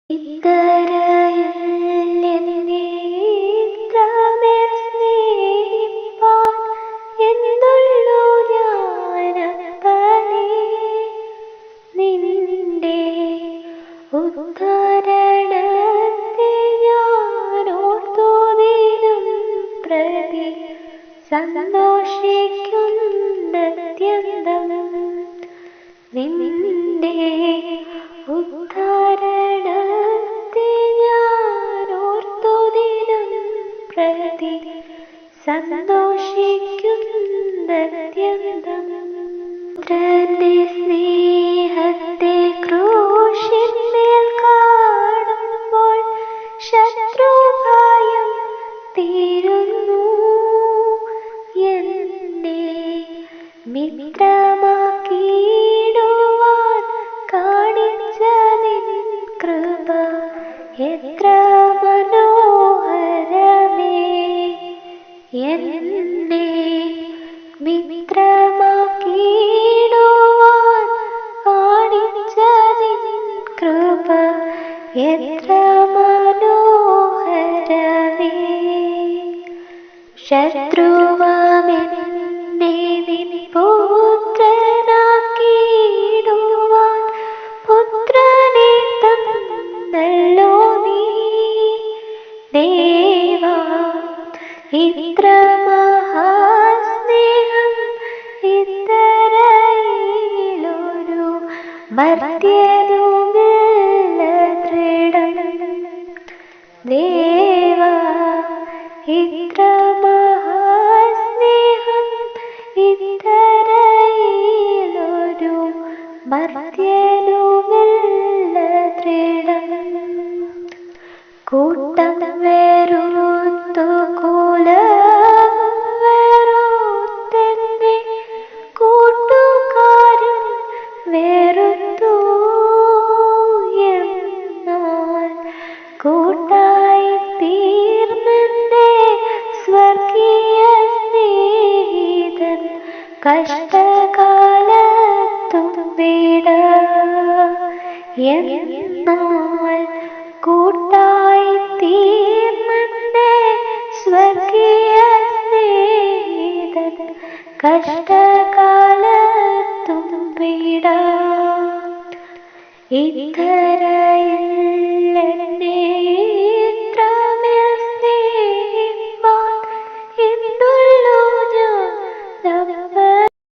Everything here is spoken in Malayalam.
ഇത്തരയിൽ എന്നെ ഇത്രമേൽ സ്നേഹിപ്പാൻ എന്നുള്ളു ഞാനപ്പനെ. നിന്റെ ഉദ്ധരണത്തെ ഞാനോർത്തുദിനം പ്രതി സന്തോഷിക്കുന്നത്യന്തം. നിന്റെ ഉദ്ധരണത്തെ ഞാനോർത്തുദിനം പ്രതി സന്തോഷിക്കുന്നത്യന്തം. പുത്രന്റെ സ്നേഹത്തെ ക്രൂശിന്മേൽ കാണുമ്പോൾ ശത്രുഭയം തീരുന്നു. എന്നെ മിത്രമാക്കിയിടുവാൻ കാണിച്ച നിൻ കൃപ എത്ര മനോഹരമേ. എന്നെ മിത്രമാക്കിയിടുവാൻ കാണിച്ച നിൻ കൃപ എത്ര മനോഹരമേ. ശത്രുവാമെന്നെ നിൻ പുത്രനാക്കിയിടുവാൻ പുത്രനെ തന്നല്ലോ നീ. ദേവാ, ഇത്ര മഹാസ്നേഹം ഇത്തരയിലൊരു മർത്യനുമില്ല ദൃഢം. ദേവാ, ഇത്ര മഹാസ്നേഹം ഇത്തരയിലൊരു മർത്യനുമില്ല ദൃഢം. കൂട്ടം വെറുത്തു കുലം വെറുത്തെന്നെ കൂട്ടുകാരും വെറുത്തു. എന്നാൽ കൂട്ടായി തീർന്നെന്റെ സ്വർഗീയ സ്നേഹിതൻ കഷ്ടകാലത്തും വിട. എന്നാൽ കൂട്ടായി തീർന്നെന്റെ സ്വർഗീയ സ്നേഹിതൻ കഷ്ടകാലത്തും വിട. ഇത്തരയിൽ